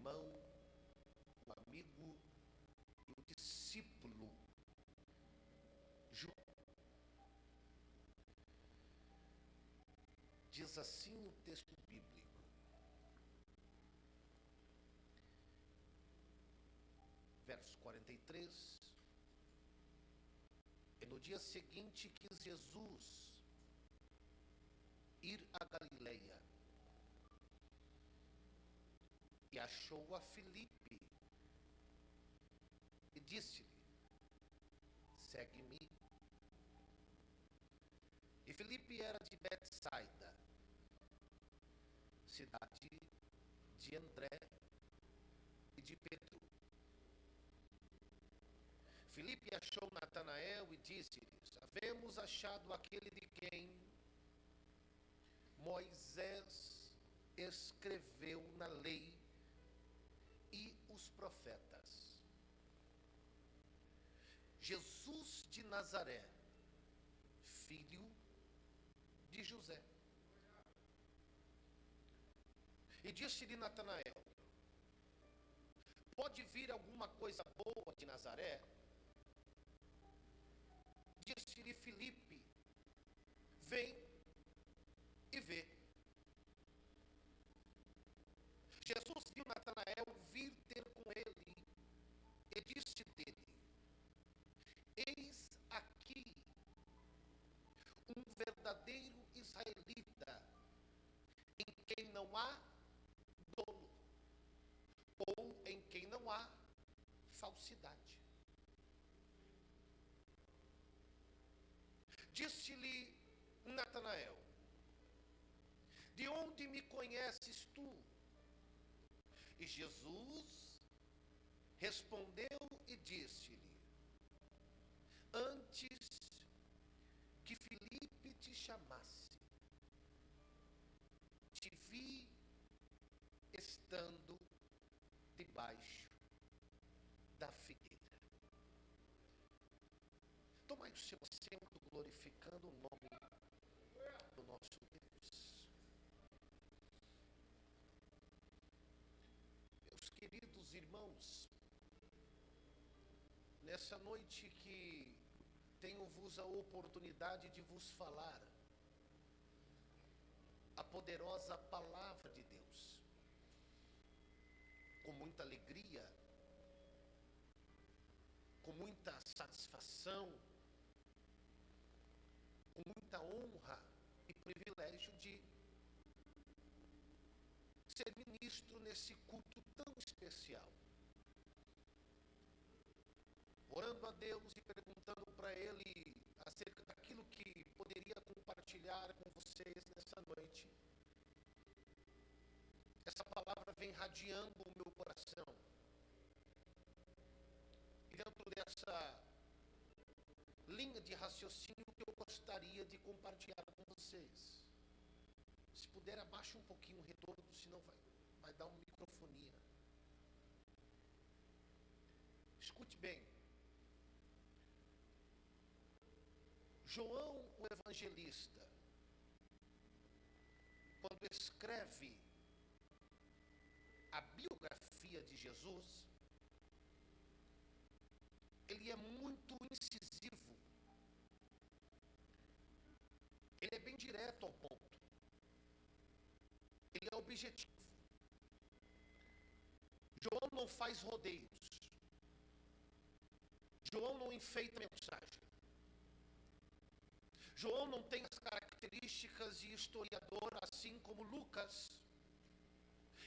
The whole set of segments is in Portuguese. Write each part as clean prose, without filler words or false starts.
irmão, o amigo e o discípulo João. Diz assim o texto bíblico: verso 43. E no dia seguinte quis Jesus ir a Galileia e achou a Filipe e disse-lhe: segue-me. E Filipe era de Betsaida, cidade de André e de Pedro. Filipe achou Natanael e disse-lhes: havemos achado aquele de quem Moisés escreveu na lei e os profetas, Jesus de Nazaré, filho de José. E disse-lhe Natanael: pode vir alguma coisa boa de Nazaré? Disse-lhe Filipe: vem e vê. Jesus viu Natanael vir ter com ele e disse dele: eis aqui um verdadeiro israelita, em quem não há dolo, ou em quem não há falsidade. Disse-lhe Natanael: de onde me conheces tu? E Jesus respondeu e disse-lhe: antes que Filipe te chamasse, te vi estando debaixo da figueira. Tomai o seu assento, glorificando o nome do nosso Deus. Meus queridos irmãos, nessa noite que tenho-vos a oportunidade de vos falar a poderosa palavra de Deus, com muita alegria, com muita satisfação, com muita honra e privilégio de ser ministro nesse culto tão especial, orando a Deus e perguntando para Ele acerca daquilo que poderia compartilhar com vocês nessa noite. Essa palavra vem radiando o meu coração, e dentro dessa linha de raciocínio que eu gostaria de compartilhar com vocês. Se puder, abaixe um pouquinho o retorno, senão vai dar uma microfonia. Escute bem. João, o evangelista, quando escreve a biografia de Jesus, ele é muito incisivo. Ele é bem direto ao ponto. Ele é objetivo. João não faz rodeios. João não enfeita mensagem. João não tem as características de historiador, assim como Lucas,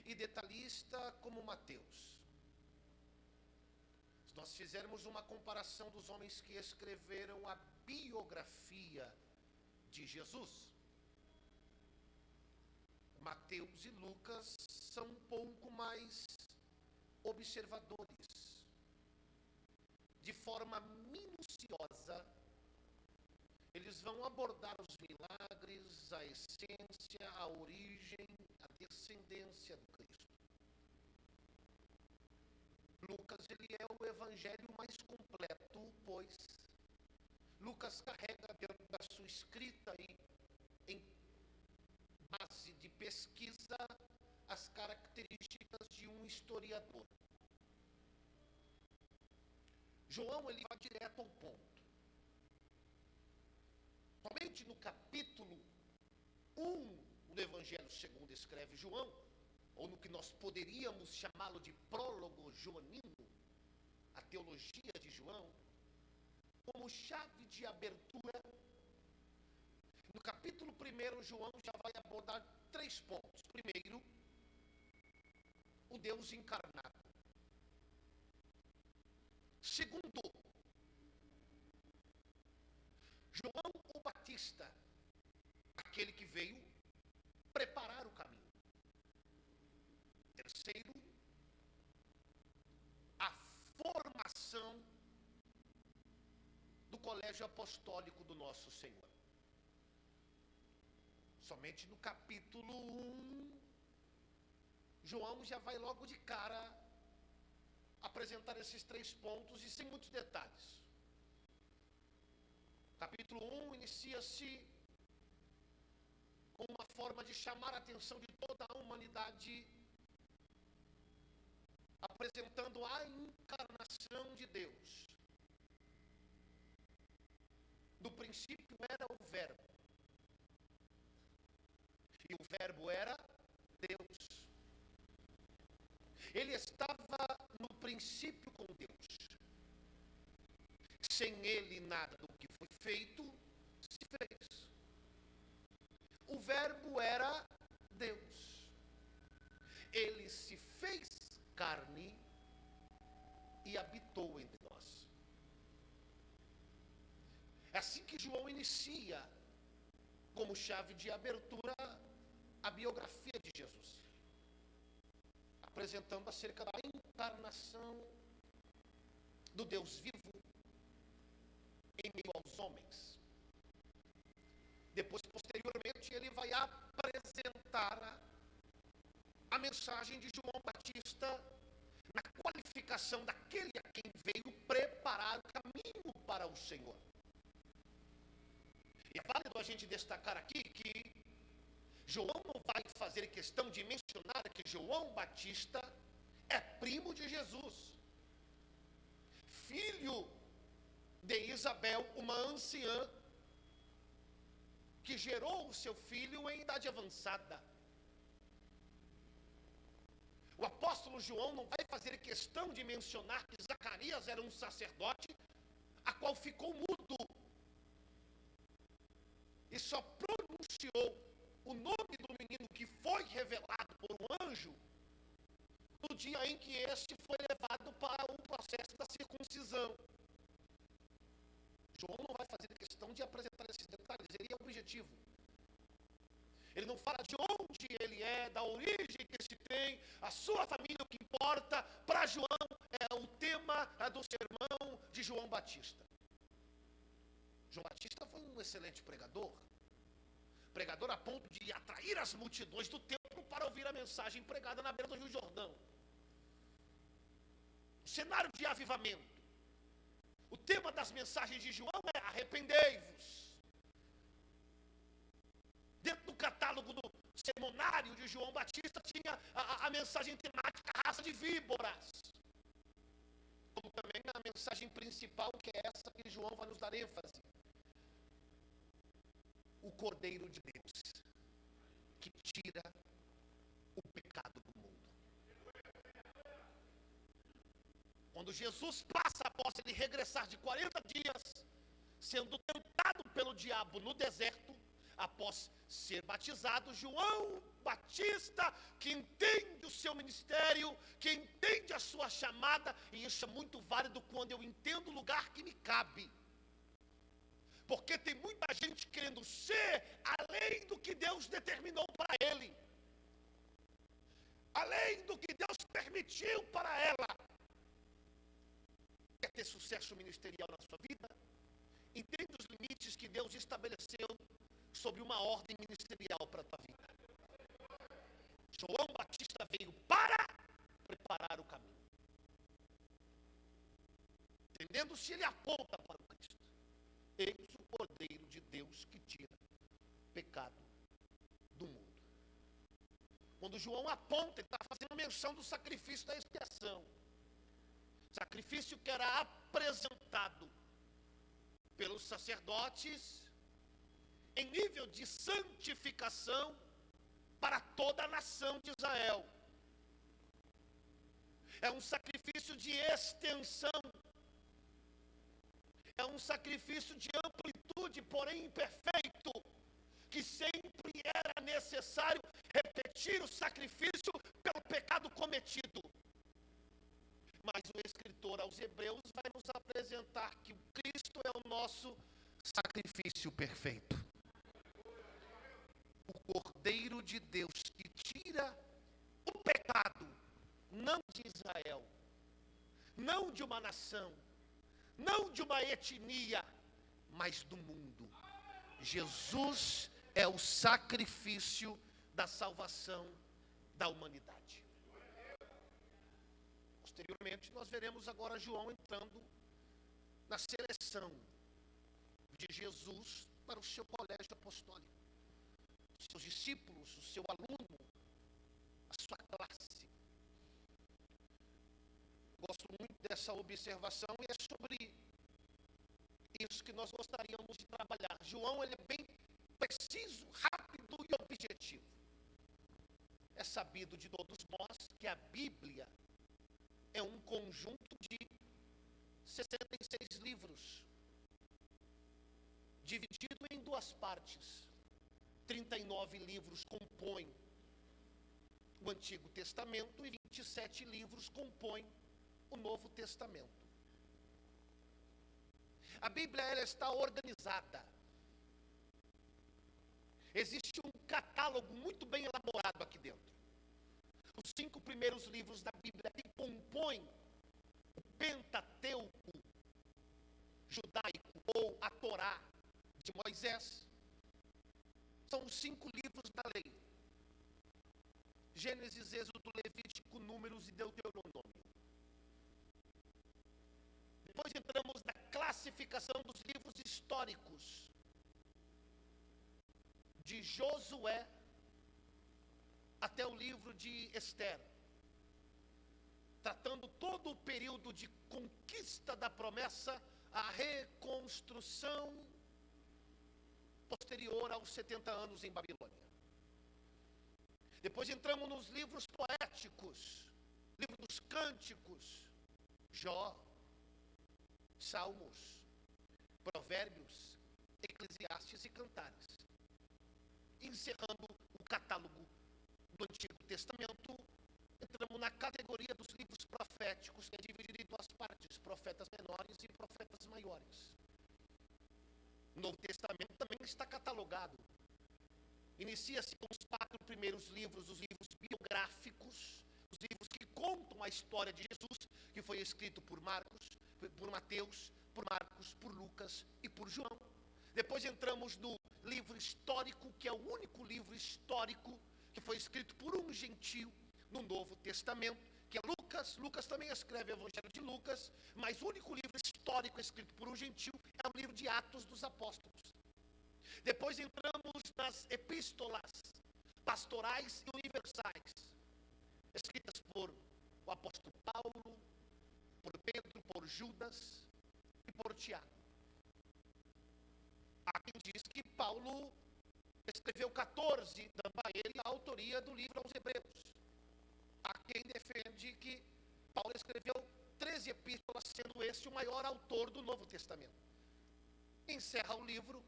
e detalhista como Mateus. Se nós fizermos uma comparação dos homens que escreveram a biografia de Jesus, Mateus e Lucas são um pouco mais observadores. De forma minuciosa, eles vão abordar os milagres, a essência, a origem, a descendência do Cristo. Lucas, ele é o evangelho mais completo, pois Lucas carrega dentro da sua escrita e em base de pesquisa as características de um um historiador. João, ele vai direto ao ponto. Somente no capítulo 1 do Evangelho segundo escreve João, ou no que nós poderíamos chamá-lo de prólogo joanino, a teologia de João, como chave de abertura. No capítulo 1, João já vai abordar 3 pontos. Primeiro, o Deus encarnado. Segundo, João o Batista, aquele que veio preparar o caminho. Terceiro, a formação do colégio apostólico do nosso Senhor. Somente no capítulo 1, João já vai logo de cara apresentar esses 3 pontos e sem muitos detalhes. Capítulo 1 inicia-se com uma forma de chamar a atenção de toda a humanidade, apresentando a encarnação de Deus. No princípio era o Verbo, e o Verbo era Deus. Ele estava no princípio com Deus. Sem ele nada do que foi feito se fez. O Verbo era Deus. Ele se fez carne e habitou entre nós. É assim que João inicia, como chave de abertura, a biografia de Jesus, apresentando acerca da encarnação do Deus vivo em meio aos homens. Depois, posteriormente, ele vai apresentar a mensagem de João Batista na qualificação daquele a quem veio preparar o caminho para o Senhor. E é válido a gente destacar aqui que João não vai fazer questão de mencionar que João Batista é primo de Jesus, filho de Isabel, uma anciã, que gerou o seu filho em idade avançada. O apóstolo João não vai fazer questão de mencionar que Zacarias era um sacerdote, a qual ficou mudo, e só pronunciou o nome do menino que foi revelado por um anjo no dia em que este foi levado para o processo da circuncisão. João não vai fazer questão de apresentar esses detalhes, ele é objetivo. Ele não fala de onde ele é, da origem que se tem, a sua família, o que importa. Para João é o tema do sermão de João Batista. João Batista foi um excelente pregador a ponto de atrair as multidões do templo para ouvir a mensagem pregada na beira do Rio Jordão. O cenário de avivamento. O tema das mensagens de João é arrependei-vos. Dentro do catálogo do seminário de João Batista tinha a mensagem temática raça de víboras. Como também a mensagem principal, que é essa que João vai nos dar ênfase. O Cordeiro de Deus, que tira o pecado do mundo. Quando Jesus passa, após ele regressar de 40 dias, sendo tentado pelo diabo no deserto, após ser batizado, João Batista, que entende o seu ministério, que entende a sua chamada, e isso é muito válido quando eu entendo o lugar que me cabe. Porque tem muita gente querendo ser além do que Deus determinou para ele, além do que Deus permitiu para ela. Quer ter sucesso ministerial na sua vida? Entenda os limites que Deus estabeleceu sobre uma ordem ministerial para a tua vida. João Batista veio para preparar o caminho. Entendendo-se, ele aponta para o Cristo. Eis o Cordeiro de Deus que tira o pecado do mundo. Quando João aponta, ele está fazendo menção do sacrifício da expiação. Sacrifício que era apresentado pelos sacerdotes em nível de santificação para toda a nação de Israel. É um sacrifício de extensão. É um sacrifício de amplitude, porém imperfeito, que sempre era necessário repetir o sacrifício pelo pecado cometido. Mas o escritor aos Hebreus vai nos apresentar que o Cristo é o nosso sacrifício perfeito. O Cordeiro de Deus que tira o pecado, não de Israel, não de uma nação, não de uma etnia, mas do mundo. Jesus é o sacrifício da salvação da humanidade. Posteriormente, nós veremos agora João entrando na seleção de Jesus para o seu colégio apostólico, os seus discípulos, o seu aluno, a sua classe. Gosto muito dessa observação e é sobre isso que nós gostaríamos de trabalhar. João, ele é bem preciso, rápido e objetivo. É sabido de todos nós que a Bíblia é um conjunto de 66 livros, dividido em duas partes. 39 livros compõem o Antigo Testamento e 27 livros compõem o Novo Testamento. A Bíblia, ela está organizada. Existe um catálogo muito bem elaborado aqui dentro. Os 5 primeiros livros da Bíblia que compõem o Pentateuco judaico ou a Torá de Moisés são os 5 livros da lei: Gênesis, Êxodo, Levítico, Números e Deuteronômio. Depois entramos na classificação dos livros históricos, de Josué até o livro de Esther, tratando todo o período de conquista da promessa, a reconstrução posterior aos 70 anos em Babilônia. Depois entramos nos livros poéticos, livro dos cânticos, Jó, Salmos, Provérbios, Eclesiastes e Cantares. Encerrando o catálogo do Antigo Testamento, entramos na categoria dos livros proféticos, que é dividido em duas partes: profetas menores e profetas maiores. O Novo Testamento também está catalogado. Inicia-se com os 4 primeiros livros, os livros biográficos, os livros que contam a história de Jesus, que foi escrito por Marcos, por Mateus, por Marcos, por Lucas e por João. Depois entramos no livro histórico, que é o único livro histórico que foi escrito por um gentio no Novo Testamento, que é Lucas. Lucas também escreve o Evangelho de Lucas, mas o único livro histórico escrito por um gentio é o livro de Atos dos Apóstolos. Depois entramos nas epístolas pastorais e universais, escritas por o apóstolo Paulo, por Pedro, por Judas e por Tiago. Há quem diz que Paulo escreveu 14, dando a ele a autoria do livro aos Hebreus. Há quem defende que Paulo escreveu 13 epístolas, sendo esse o maior autor do Novo Testamento. Encerra o livro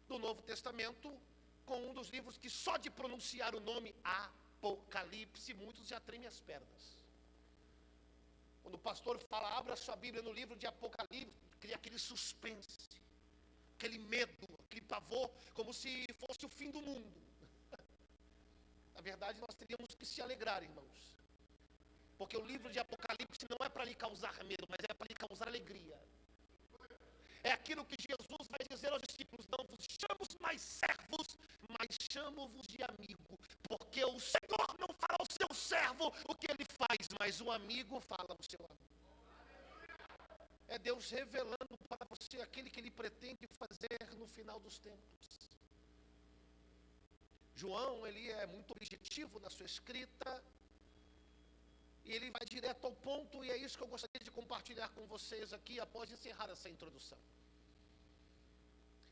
do Novo Testamento com um dos livros que só de pronunciar o nome Apocalipse, muitos já tremem as pernas. Quando o pastor fala, abra sua Bíblia no livro de Apocalipse, cria aquele suspense, aquele medo, aquele pavor, como se fosse o fim do mundo. Na verdade, nós teríamos que se alegrar, irmãos, porque o livro de Apocalipse não é para lhe causar medo, mas é para lhe causar alegria. É aquilo que Jesus vai dizer aos discípulos: não vos chamo mais servos, mas chamo-vos de amigo, porque o Senhor não fala ao seu servo o que ele faz, mas o amigo fala ao seu amigo. É Deus revelando para você aquele que ele pretende fazer no final dos tempos. João, ele é muito objetivo na sua escrita, e ele vai direto ao ponto, e é isso que eu gostaria de compartilhar com vocês aqui, após encerrar essa introdução.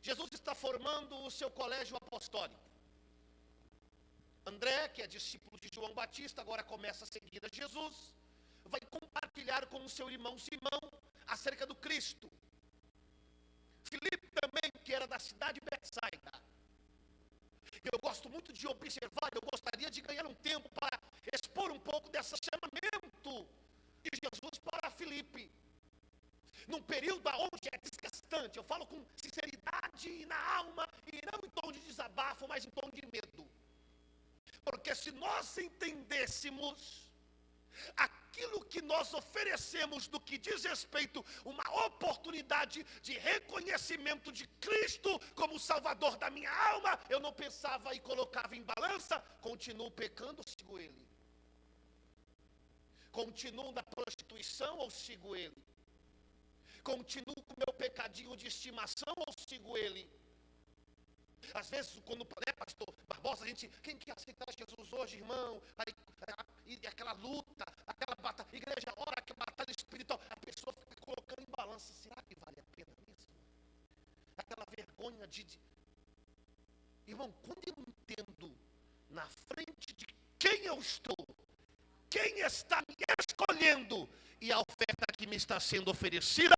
Jesus está formando o seu colégio apostólico. André, que é discípulo de João Batista, agora começa a seguir a Jesus, vai compartilhar com o seu irmão Simão acerca do Cristo. Filipe também, que era da cidade de Betsaida. Eu gosto muito de observar, eu gostaria de ganhar um tempo para expor um pouco desse chamamento de Jesus para Filipe. Num período onde é desgastante, eu falo com sinceridade na alma, e não em tom de desabafo, mas em tom de medo. Porque se nós entendêssemos aquilo que nós oferecemos do que diz respeito a uma oportunidade de reconhecimento de Cristo como Salvador da minha alma, eu não pensava e colocava em balança, continuo pecando ou sigo Ele? Continuo na prostituição ou sigo Ele? Continuo com o meu pecadinho de estimação ou sigo Ele? Às vezes, quando, pastor Barbosa, quem quer aceitar Jesus hoje, irmão? E aquela luta, aquela batalha, igreja, ora que batalha espiritual, a pessoa fica colocando em balança, será que vale a pena mesmo? Aquela vergonha Irmão, quando eu entendo na frente de quem eu estou, quem está me escolhendo e a oferta que me está sendo oferecida,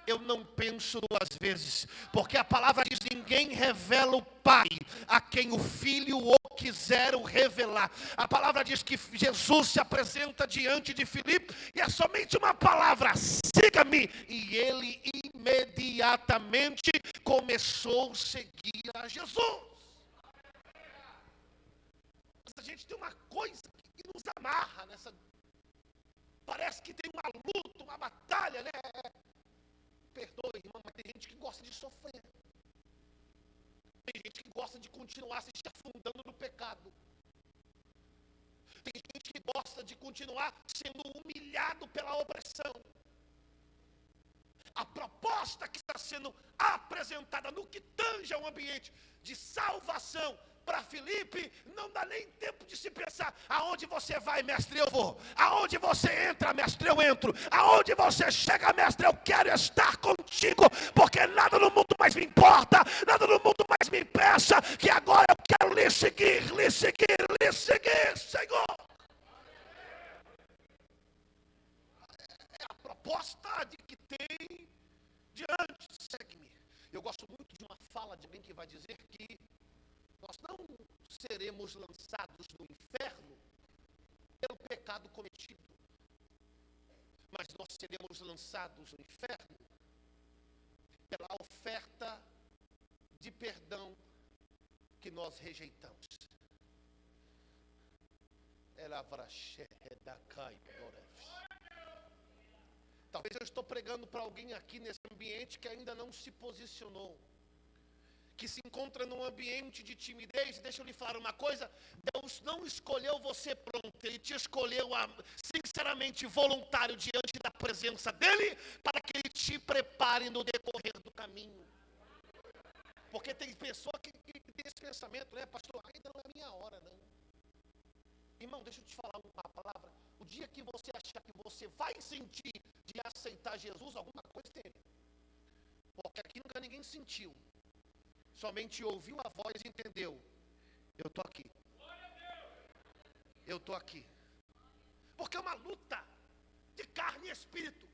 eu não penso duas vezes, porque a palavra diz: ninguém revela o Pai a quem o Filho o quiser o revelar. A palavra diz que Jesus se apresenta diante de Filipe e é somente uma palavra: siga-me, e ele imediatamente começou a seguir a Jesus. A gente tem uma coisa que nos amarra nessa, parece que tem uma luta, uma batalha, né? Perdoe, irmão, mas tem gente que gosta de sofrer. Tem gente que gosta de continuar se afundando no pecado. Tem gente que gosta de continuar sendo humilhado pela opressão. A proposta que está sendo apresentada no que tange ao ambiente de salvação para Filipe, não dá nem tempo de se pensar: aonde você vai, mestre, eu vou. Aonde você entra, mestre, eu entro. Aonde você chega, mestre, eu quero estar contigo, porque nada no mundo mais me importa, nada no mundo mais me impeça, que agora eu quero lhe seguir, Senhor. É a proposta de que tem diante, segue-me. Eu gosto muito de uma fala de alguém que vai dizer que nós não seremos lançados no inferno pelo pecado cometido, mas nós seremos lançados no inferno pela oferta de perdão que nós rejeitamos. Talvez eu estou pregando para alguém aqui nesse ambiente que ainda não se posicionou, que se encontra num ambiente de timidez. Deixa eu lhe falar uma coisa: Deus não escolheu você pronto, Ele te escolheu sinceramente voluntário diante da presença dEle, para que Ele te prepare no decorrer do caminho. Porque tem pessoa que tem esse pensamento, né, pastor, ainda não é minha hora, não. Irmão, deixa eu te falar uma palavra: o dia que você achar que você vai sentir de aceitar Jesus, alguma coisa tem. Porque aqui nunca ninguém sentiu, somente ouviu a voz e entendeu: eu estou aqui. Eu estou aqui. Porque é uma luta de carne e espírito.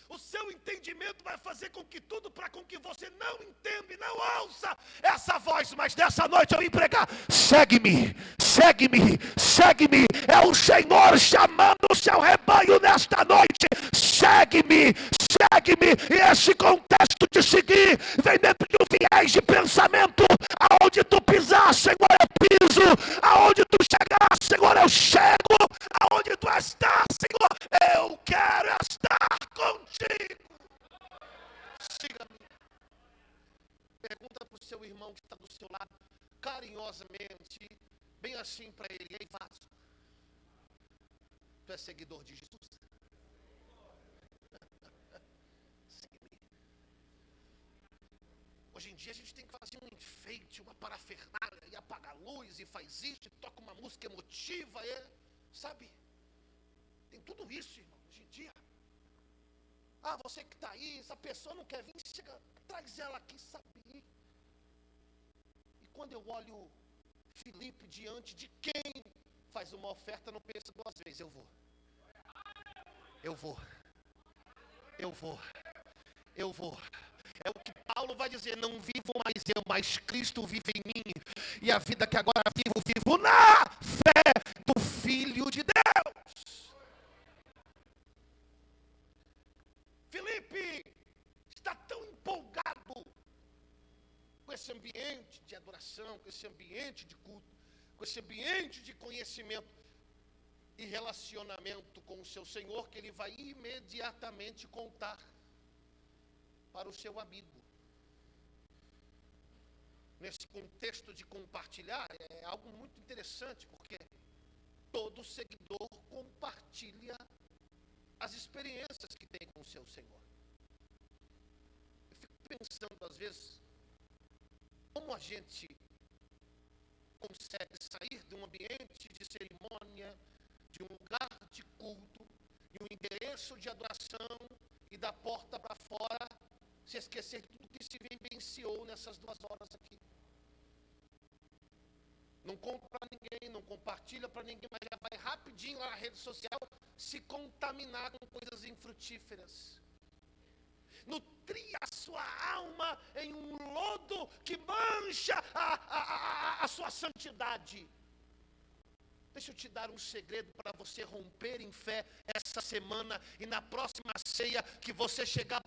O seu entendimento vai fazer com que você não entenda e não ouça essa voz. Mas nessa noite eu vim pregar: segue-me, segue-me, segue-me. É o Senhor chamando o seu rebanho nesta noite. Segue-me, segue-me. E esse contexto de seguir vem dentro de um viés de pensamento: aonde tu pisar, Senhor, eu piso. Aonde tu chegar, Senhor, eu chego. Aonde tu estás, Senhor, eu quero estar contigo. Siga-me. Pergunta para o seu irmão que está do seu lado, carinhosamente, bem assim para ele: ei, Vasco, tu és seguidor de Jesus? Siga-me. Hoje em dia a gente tem que fazer um enfeite, uma parafernália, e apaga a luz, e faz isso, e toca uma música emotiva, sabe? Tem tudo isso, irmão, hoje em dia. Ah, você que está aí, essa pessoa não quer vir, chega, traz ela aqui, sabe? E quando eu olho Filipe diante de quem faz uma oferta, não pensa duas vezes, eu vou. É o que Paulo vai dizer, não vivo mais eu, mas Cristo vive em mim. E a vida que agora vivo na fé do Filho de Deus. Filipe está tão empolgado com esse ambiente de adoração, com esse ambiente de culto, com esse ambiente de conhecimento e relacionamento com o seu Senhor, que ele vai imediatamente contar para o seu amigo. Nesse contexto de compartilhar, é algo muito interessante, porque todo seguidor compartilha as experiências que tem com o seu Senhor. Eu fico pensando, às vezes, como a gente consegue sair de um ambiente de cerimônia, de um lugar de culto, de um endereço de adoração, e da porta para fora, se esquecer de tudo que se vivenciou nessas 2 horas aqui. Não conta para ninguém, não compartilha para ninguém, mas já vai rapidinho lá na rede social se contaminar com coisas infrutíferas. Nutrir a sua alma em um lodo que mancha a sua santidade. Deixa eu te dar um segredo para você romper em fé essa semana e na próxima ceia que você chegar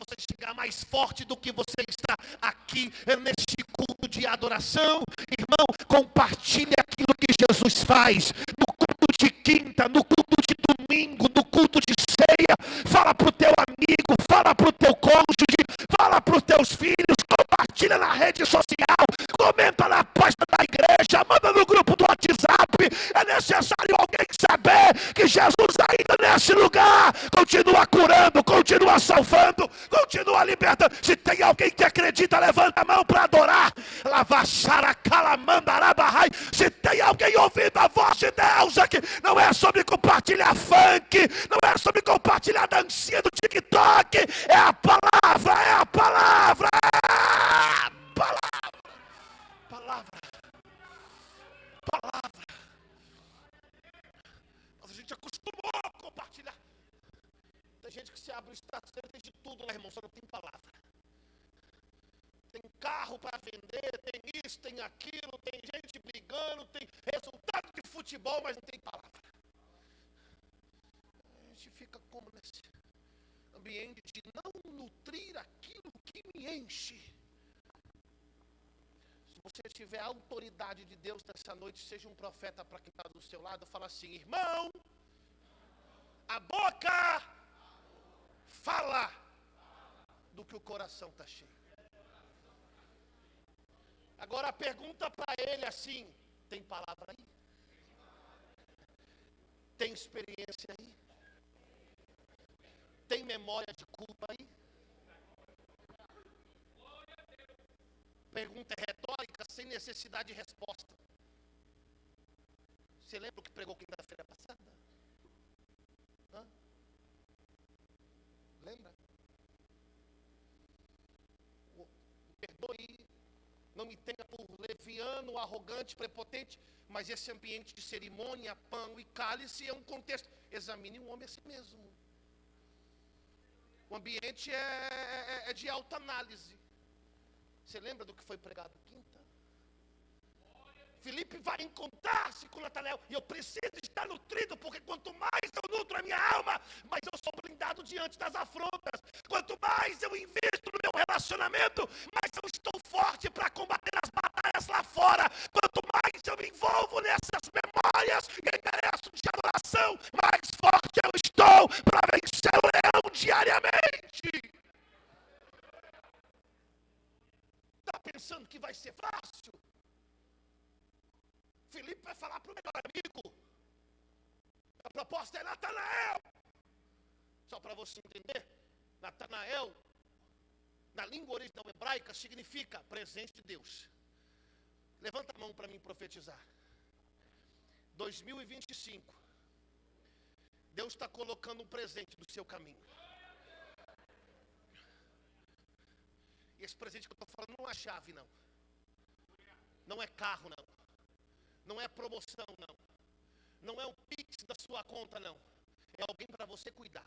mais forte do que você está aqui neste culto de adoração. Irmão, compartilhe aquilo que Jesus faz no culto de quinta, no culto de domingo, no culto de ceia. Fala para o teu amigo, fala para o teu cônjuge, fala para os teus filhos, compartilha na rede social, comenta na página da igreja, manda no grupo do WhatsApp. É necessário alguém saber que Jesus ainda nesse lugar continua curando, continua salvando, continua libertando. Se tem alguém que acredita, levanta a mão para adorar. Se tem alguém ouvindo a voz de Deus aqui, não é sobre compartilhar funk, não é sobre compartilhar dancinha do TikTok, é a palavra, é a palavra, é a palavra. Mas a gente acostumou a compartilhar. Tem gente que se abre o status, tem de tudo lá, irmão, só não tem palavra. Tem carro para vender, tem isso, tem aquilo, tem gente brigando, tem resultado de futebol, mas não tem palavra. A gente fica como nesse ambiente de não nutrir aquilo que me enche. Se você tiver a autoridade de Deus nessa noite, seja um profeta para quem está do seu lado, fala assim: irmão, a boca fala do que o coração está cheio. Agora pergunta para ele assim: tem palavra aí? Tem experiência aí? Tem memória de culpa aí? Pergunta retórica sem necessidade de resposta. Você lembra o que pregou quinta-feira passada? Lembra? Perdoe, não me tenha por leviano, arrogante, prepotente, mas esse ambiente de cerimônia, pão e cálice é um contexto. Examine o homem a si mesmo. O ambiente é de alta análise. Você lembra do que foi pregado quinta? Filipe vai encontrar-se com Natanael, e eu preciso estar nutrido, porque quanto mais eu nutro a minha alma, mais eu sou blindado diante das afrontas. Quanto mais eu invisto no meu relacionamento, mais eu estou forte para combater as batalhas lá fora. Quanto mais eu me envolvo nessas memórias e endereços de adoração, mais forte eu estou para vencer o leão diariamente. Está pensando que vai ser fácil? Filipe vai falar para o melhor amigo. A proposta é Natanael. Só para você entender, Natanael, na língua original hebraica, significa presença de Deus. Levanta a mão para mim profetizar. 2025. Deus está colocando um presente no seu caminho. E esse presente que eu estou falando não é chave, não. Não é carro, não. Não é promoção, não. Não é um pix da sua conta, não. É alguém para você cuidar.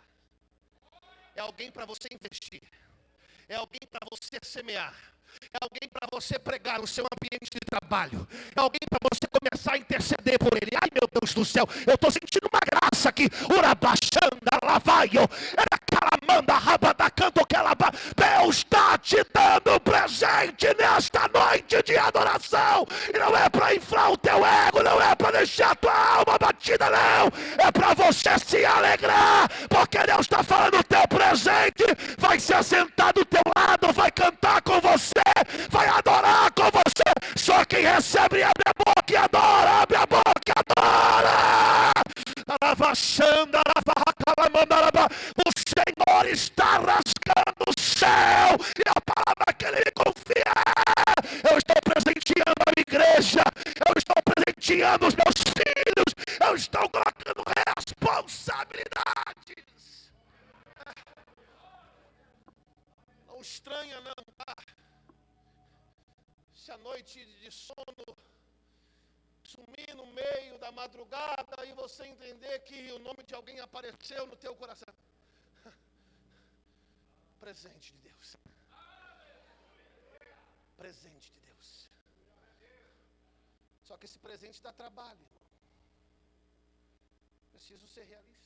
É alguém para você investir. É alguém para você semear. É alguém para você pregar no seu ambiente de trabalho. É alguém para você começar a interceder por ele. Ai, meu Deus do céu, eu estou sentindo uma graça aqui. Urabachanda, lavaio, era calamanda, rabadacanto, calaba. Deus está te dando presente nesta noite de adoração. E não é para inflar o teu ego, não é para deixar a tua alma batida, não. É para você se alegrar, porque Deus está falando o teu presente. Vai se assentar do teu lado, vai cantar com você, vai adorar com você. Só quem recebe abre a boca e adora, abre a boca e adora. O Senhor está rasgando o céu, e a palavra que ele me confia é: eu estou presenteando a minha igreja, eu estou presenteando os meus filhos, eu estou colocando responsabilidades. Não estranha não, tá? Se a noite de sono sumir no meio da madrugada e você entender que o nome de alguém apareceu no teu coração. Presente de Deus. Presente de Deus. Só que esse presente dá trabalho. Preciso ser realista.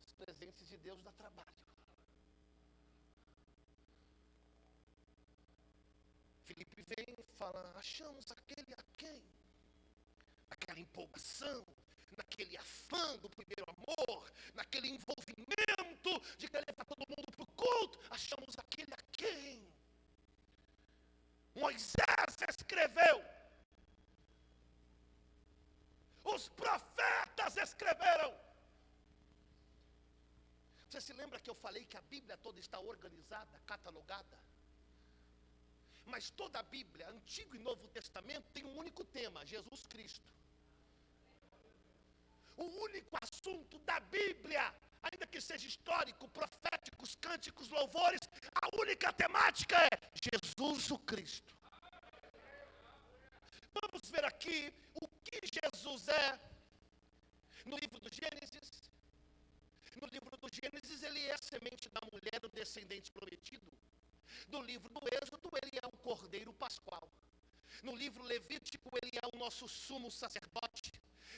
Os presentes de Deus dá trabalho. Filipe vem e fala: achamos aquele a quem? Naquela empolgação, naquele afã do primeiro amor, naquele envolvimento de querer levar todo mundo para o culto, achamos aquele a quem? Moisés escreveu, os profetas escreveram. Você se lembra que eu falei que a Bíblia toda está organizada, catalogada? Mas toda a Bíblia, Antigo e Novo Testamento, tem um único tema: Jesus Cristo. O único assunto da Bíblia, ainda que seja histórico, proféticos, cânticos, louvores, a única temática é Jesus o Cristo. Vamos ver aqui o que Jesus é. No livro do Gênesis, ele é a semente da mulher, o descendente prometido. No livro do Êxodo, ele é o Cordeiro Pascual. No livro Levítico, ele é o nosso sumo sacerdote.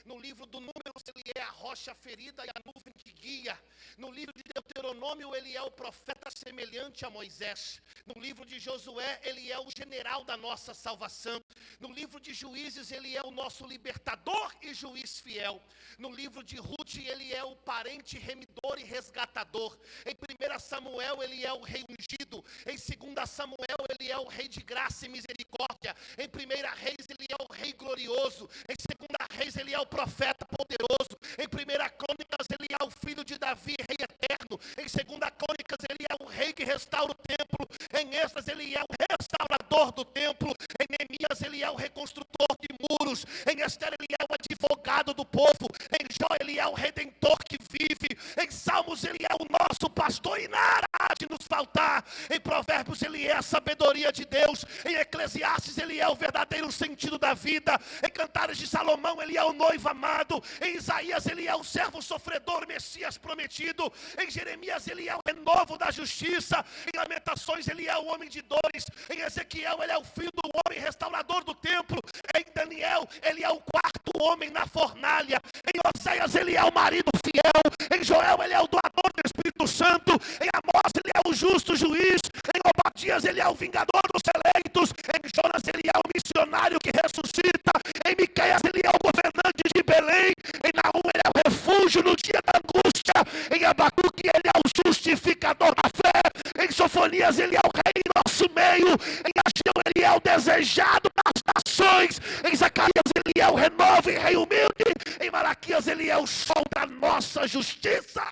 No livro do Números, ele é a rocha ferida e a nuvem que guia. No livro de Deuteronômio, ele é o profeta semelhante a Moisés. No livro de Josué, ele é o general da nossa salvação. No livro de Juízes, ele é o nosso libertador e juiz fiel. No livro de Ruth, ele é o parente remidor e resgatador. Em 1 Samuel, ele é o rei ungido. Em 2 Samuel, ele é o rei de graça e misericórdia. Em 1 Reis, ele é o rei glorioso. Em 2 Reis, ele é o profeta poderoso. Em 1 Crônicas, ele é o filho de Davi, rei eterno. Em 2 Crônicas, ele é o rei que restaura o templo. Em Esdras, ele é o restaurador do templo. Em Neemias, ele é o reconstrutor de muros. Em Esther, ele é o advogado do povo. Em Jó, ele é o redentor que vive. Em Salmos, ele é o nosso pastor e nada há de nos faltar. Em Provérbios, ele é a sabedoria de Deus. Em Eclesiastes, ele é o verdadeiro sentido da vida. Em Cantares de Salomão, ele é o noivo amado. Em Isaías, ele é o servo sofredor, Messias prometido. Em Jeremias, ele é o renovo da justiça. Em Lamentações, ele é o homem de dores. Em Ezequiel, ele é o filho do homem restaurador do templo. Em Daniel, ele é o quarto homem na fornalha. Em Oséias, ele é o marido fiel. Em Joel, ele é o doador do Espírito Santo. Em Amós, ele é o justo juiz. Em Obadias, ele é o vingador dos eleitos. Em Jonas, ele é o missionário que ressuscita. Em Miqueias, ele é o governante de Belém. Em Naum, ele é o refúgio no dia da angústia. Em Abacuque, ele é o justificador da fé. Em Sofonias, ele é o rei em nosso meio. Em Ageu, ele é o desejado das nações. Em Zacarias, ele é o renovo e rei humilde. Em Malaquias, ele é o sol da nossa justiça.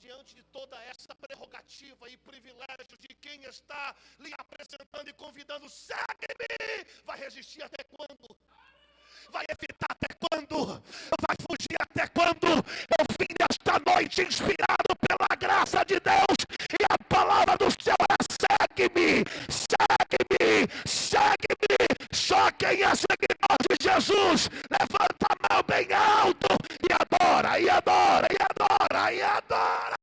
Diante de toda essa prerrogativa e privilégio de quem está lhe apresentando e convidando, segue-me! Vai resistir até quando? Vai evitar até quando? Vai fugir até quando? Eu vim nesta noite inspirado pela graça de Deus, e a palavra do céu é: segue-me, segue-me, segue-me. Só quem é seguidor de Jesus, levanta a mão bem alto e adora, e adora, e adora, e adora.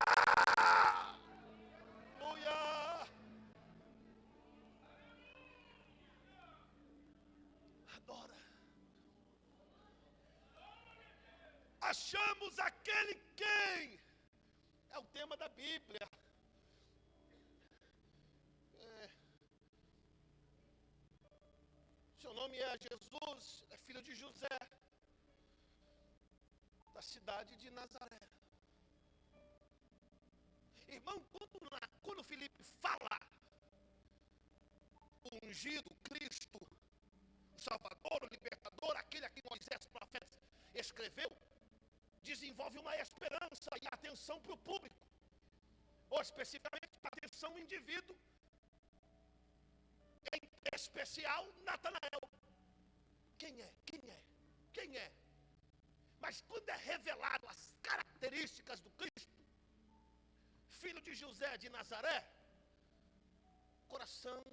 Aleluia. Adora. Achamos aquele quem é o tema da Bíblia. Seu nome é Jesus, é filho de José, da cidade de Nazaré. Irmão, quando Filipe fala o ungido, Cristo, o Salvador, o Libertador, aquele a quem Moisés, profeta, escreveu, desenvolve uma esperança e atenção para o público, ou especificamente atenção ao indivíduo, em especial Natanael. Quem é? Quem é? Quem é? Mas quando é revelado as características do Cristo, filho de José de Nazaré, o coração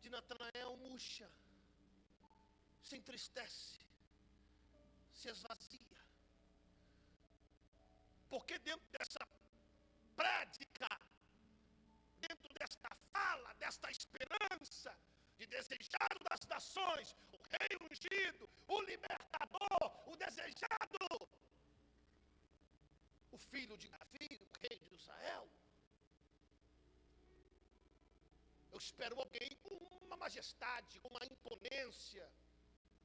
de Natanael murcha, se entristece, se esvazia. Porque dentro dessa prática, dentro desta fala, desta esperança de desejado das nações, o rei ungido, o libertador, o desejado, o filho de Davi, o rei de Israel, eu espero alguém com uma majestade, com uma imponência,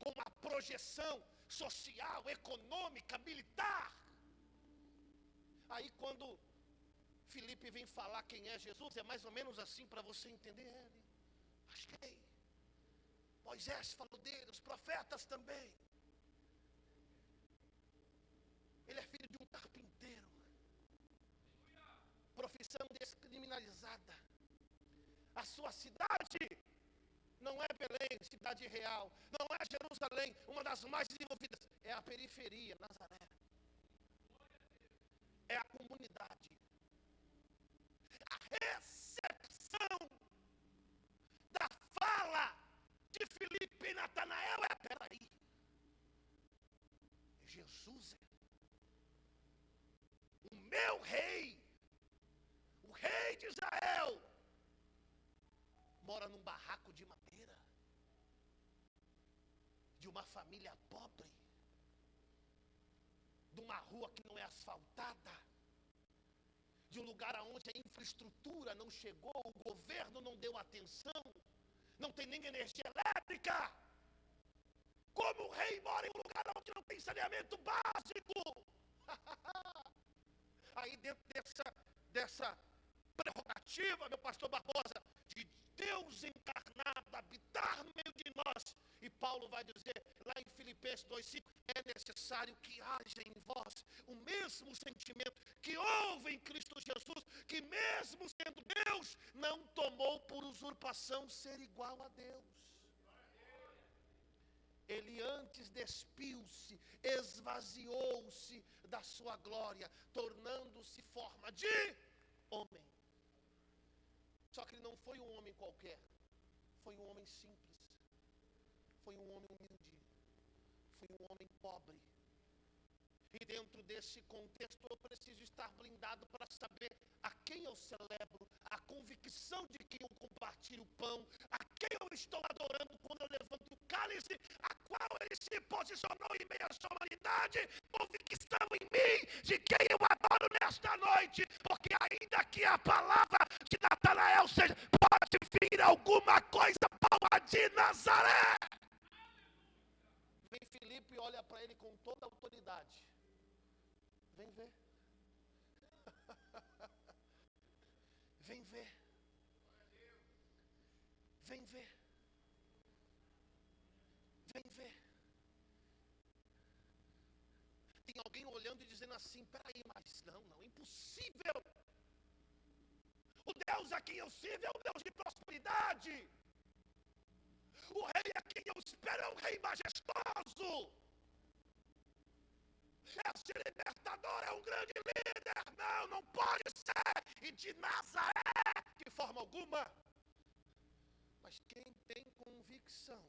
com uma projeção social, econômica, militar. Aí quando Filipe vem falar quem é Jesus, é mais ou menos assim para você entender ele. Achei. Moisés falou dele, os profetas também. Ele é filho de um carpinteiro. Profissão descriminalizada. A sua cidade não é Belém, cidade real. Não é Jerusalém, uma das mais desenvolvidas. É a periferia, Nazaré. É a comunidade. A recepção da fala de Filipe e Natanael é: peraí, Jesus é o meu rei, o rei de Israel, mora num barraco de madeira, de uma família pobre, de uma rua que não é asfaltada, de um lugar onde a infraestrutura não chegou, o governo não deu atenção, não tem nem energia elétrica. Como o rei mora em um lugar onde não tem saneamento básico? Aí dentro dessa prerrogativa, meu pastor Barbosa, de Deus encarnado habitar no meio de nós, e Paulo vai dizer lá em Filipenses 2,5, é necessário que haja em vós o mesmo sentimento que houve em Cristo Jesus, que mesmo sendo Deus, não tomou por usurpação ser igual a Deus. Ele antes despiu-se, esvaziou-se da sua glória, tornando-se forma de homem. Só que ele não foi um homem qualquer, foi um homem simples, foi um homem humilde, foi um homem pobre. E dentro desse contexto eu preciso estar blindado para saber a quem eu celebro, a convicção de que eu compartilho o pão, a quem eu estou adorando quando eu levanto o cálice, a qual ele se posicionou em meio à sua humanidade, convicção em mim de quem eu adoro nesta noite, porque ainda que a palavra de Natanael seja, pode vir alguma coisa boa de Nazaré. Vem Filipe e olha para ele com toda a autoridade. Vem ver. Vem ver. Vem ver. Vem ver. assim, peraí, mas não, impossível. O Deus a quem eu sirvo é um Deus de prosperidade. O rei a quem eu espero é um rei majestoso. É ser libertador, é um grande líder. Não pode ser. E de Nazaré, de forma alguma. Mas quem tem convicção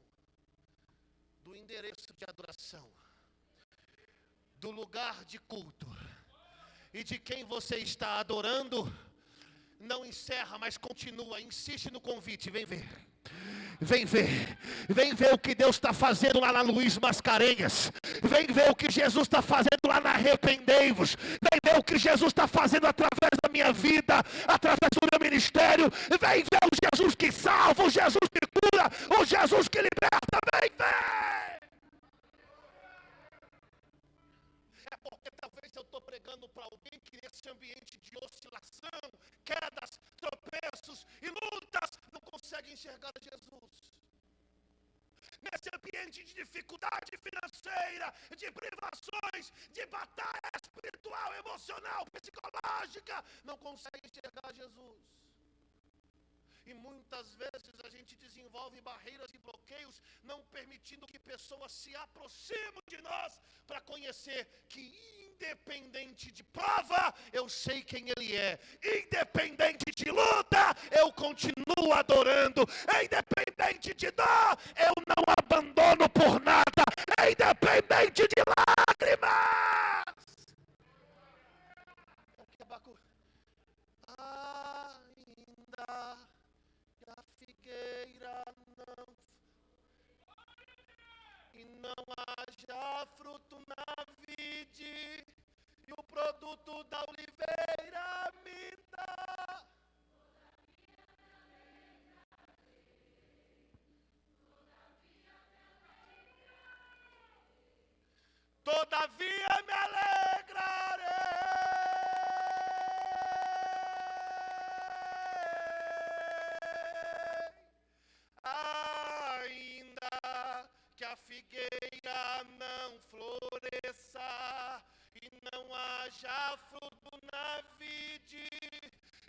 do endereço de adoração, do lugar de culto e de quem você está adorando, não encerra, mas continua, insiste no convite, vem ver. Vem ver o que Deus está fazendo lá na Luiz Mascarenhas. Vem ver o que Jesus está fazendo lá na Arrependei-vos. Vem ver o que Jesus está fazendo através da minha vida, através do meu ministério. Vem ver o Jesus que salva, o Jesus que cura, o Jesus que liberta. Vem ver. É porque talvez eu estou pregando para alguém que nesse ambiente de oscilação, quedas, tropeços e lutas, não consegue enxergar Jesus. Nesse ambiente de dificuldade financeira, de privações, de batalha espiritual, emocional, psicológica, não consegue enxergar Jesus. E muitas vezes a gente desenvolve barreiras e bloqueios, não permitindo que pessoas se aproximem de nós, para conhecer que independente de prova, eu sei quem Ele é. Independente de luta, eu continuo adorando. Independente de dor, eu não abandono por nada. Independente de lágrimas. Ainda que a figueira não haja fruto na vide, e o produto da oliveira me dá. Todavia me alegrarei, ainda que a figueira não floresça e não haja fruto na vide,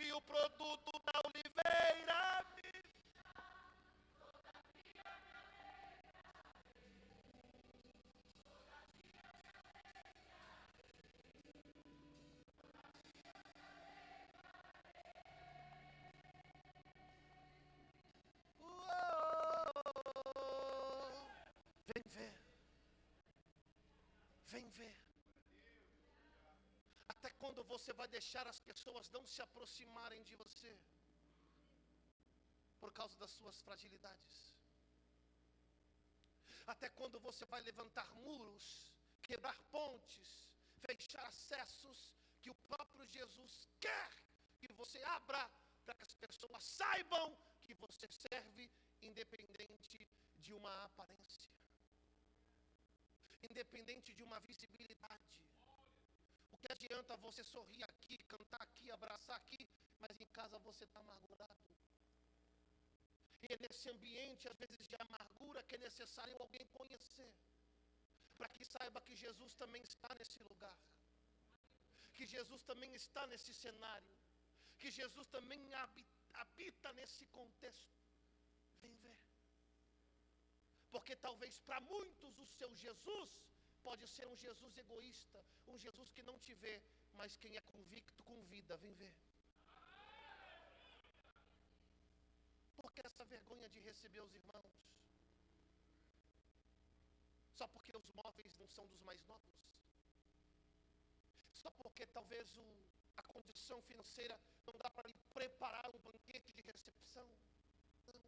e o produto da oliveira me... Vem ver. Vem ver. Até quando você vai deixar as pessoas não se aproximarem de você? Por causa das suas fragilidades. Até quando você vai levantar muros, quebrar pontes, fechar acessos que o próprio Jesus quer que você abra, para que as pessoas saibam que você serve, independente de uma aparência, independente de uma visibilidade. O que adianta você sorrir aqui, cantar aqui, abraçar aqui, mas em casa você está amargurado? E é nesse ambiente, às vezes, de amargura, que é necessário alguém conhecer, para que saiba que Jesus também está nesse lugar, que Jesus também está nesse cenário, que Jesus também habita nesse contexto. Vem ver. Porque talvez para muitos o seu Jesus pode ser um Jesus egoísta, um Jesus que não te vê, mas quem é convicto convida. Vem ver. Por que essa vergonha de receber os irmãos? Só porque os móveis não são dos mais novos? Só porque talvez a condição financeira não dá para lhe preparar um banquete de recepção? Não.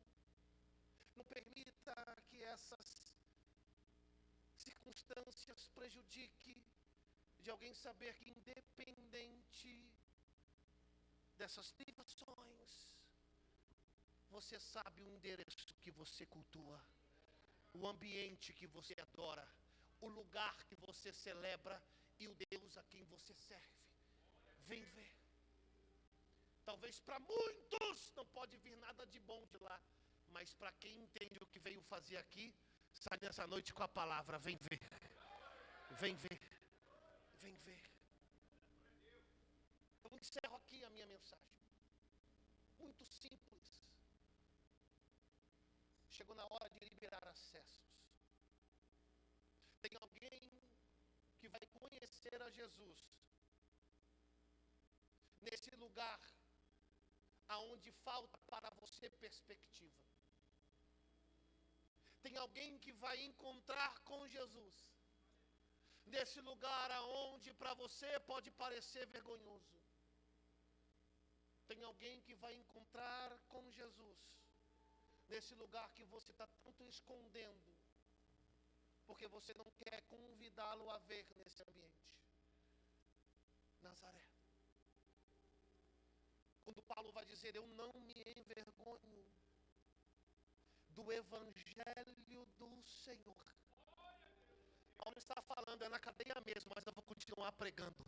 Não permita que essas circunstâncias prejudiquem de alguém saber que, independente dessas privações, você sabe o endereço que você cultua, o ambiente que você adora, o lugar que você celebra e o Deus a quem você serve. Vem ver. Talvez para muitos não pode vir nada de bom de lá, mas para quem entende o que veio fazer aqui, sai nessa noite com a palavra: vem ver, vem ver, vem ver. encerro aqui a minha mensagem. Muito simples. Chegou na hora de liberar acessos. Tem alguém que vai conhecer a Jesus nesse lugar aonde falta para você perspectiva. Tem alguém que vai encontrar com Jesus nesse lugar aonde para você pode parecer vergonhoso. Tem alguém que vai encontrar com Jesus nesse lugar que você está tanto escondendo, porque você não quer convidá-lo a ver nesse ambiente. Nazaré. Quando Paulo vai dizer, eu não me envergonho do evangelho do Senhor. Paulo está falando, é na cadeia mesmo, mas eu vou continuar pregando.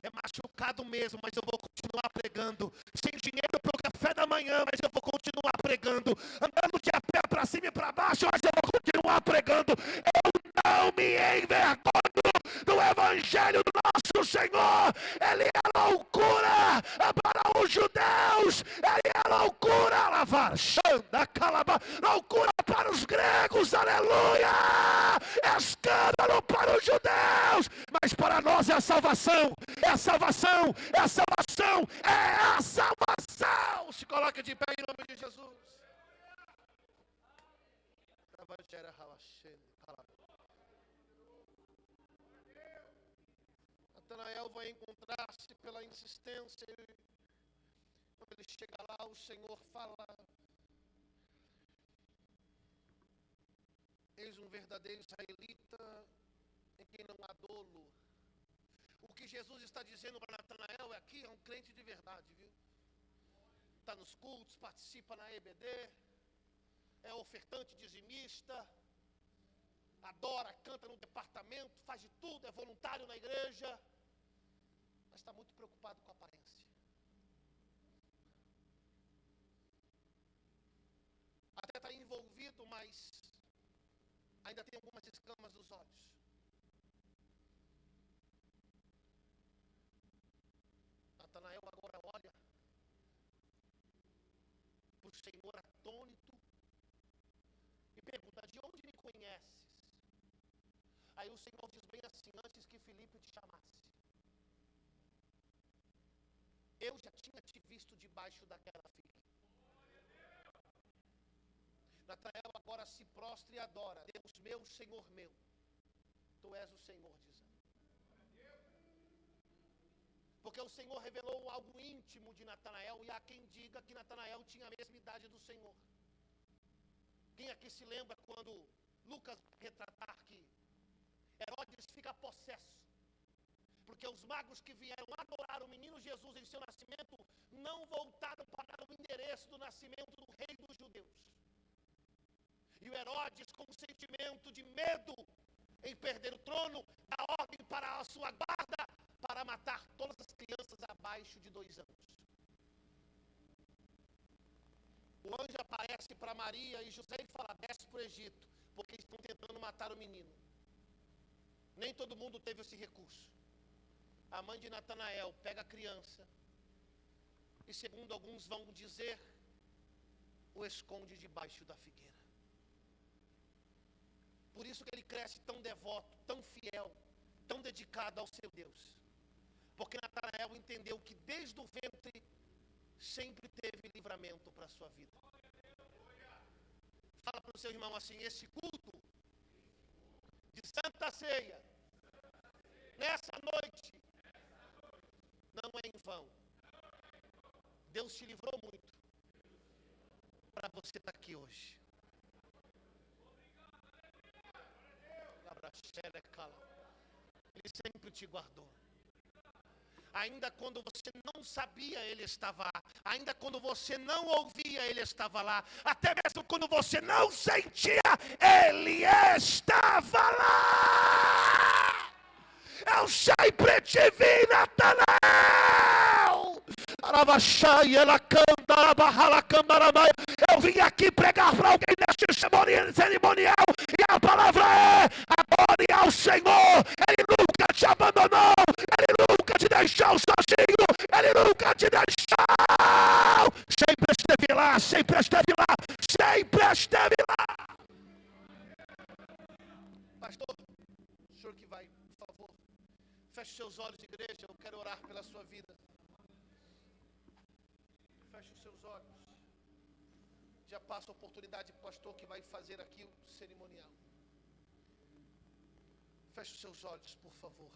É machucado mesmo, mas eu vou continuar pregando. Sem dinheiro para o café da manhã, mas eu vou continuar pregando. Andando de a pé para cima e para baixo, mas eu vou continuar pregando. Eu não me envergonho do evangelho do nosso Senhor. Ele é loucura para os judeus. Ele é loucura, lavar, xanda, calaba, loucura para os gregos, aleluia. Escândalo para os judeus, mas para nós é a salvação. É a salvação, é a salvação, é a salvação. Se coloque de pé em nome de Jesus. Natanael vai encontrar-se pela insistência. Quando ele chega lá, o Senhor fala: eis um verdadeiro israelita em quem não há dolo. O que Jesus está dizendo para Natanael aqui é um crente de verdade, viu? Está nos cultos, participa na EBD, é ofertante dizimista, adora, canta no departamento, faz de tudo, é voluntário na igreja, mas está muito preocupado com a aparência. Até está envolvido, mas ainda tem algumas escamas nos olhos. Natanael agora olha para o Senhor atônito e pergunta: de onde me conheces? Aí o Senhor diz bem assim: antes que Filipe te chamasse, eu já tinha te visto debaixo daquela figueira. Natanael agora se prostra e adora: Deus meu, Senhor meu, tu és o Senhor de Israel. Porque o Senhor revelou algo íntimo de Natanael, e há quem diga que Natanael tinha a mesma idade do Senhor. Quem aqui se lembra quando Lucas retratar que Herodes fica possesso, porque os magos que vieram adorar o menino Jesus em seu nascimento não voltaram para o endereço do nascimento do rei dos judeus. E o Herodes, com um sentimento de medo em perder o trono, dá ordem para a sua guarda para matar todas as crianças abaixo de 2 anos. O anjo aparece para Maria e José e fala: desce para o Egito, porque estão tentando matar o menino. Nem todo mundo teve esse recurso. A mãe de Natanael pega a criança e, segundo alguns vão dizer, o esconde debaixo da figueira. Por isso que ele cresce tão devoto, tão fiel, tão dedicado ao seu Deus. Porque Natanael entendeu que desde o ventre sempre teve livramento para a sua vida. Fala para o seu irmão assim: esse culto de Santa Ceia, nessa noite, não é em vão. Deus te livrou muito para você estar aqui hoje. Ele sempre te guardou. Ainda quando você não sabia, Ele estava lá. Ainda quando você não ouvia, Ele estava lá. Até mesmo quando você não sentia, Ele estava lá. Eu sempre te vi, Natanael. Eu vim aqui pregar para alguém neste cerimonial, e a palavra é: adore ao Senhor. Ele nunca te abandonou, Ele nunca te deixou sozinho, Ele nunca te deixou. Sempre esteve lá, sempre esteve lá, sempre esteve lá. Pastor, o senhor que vai, por favor, feche seus olhos, igreja, eu quero orar pela sua vida. Feche os seus olhos. Já passa a oportunidade para o pastor que vai fazer aqui o cerimonial. Feche os seus olhos, por favor.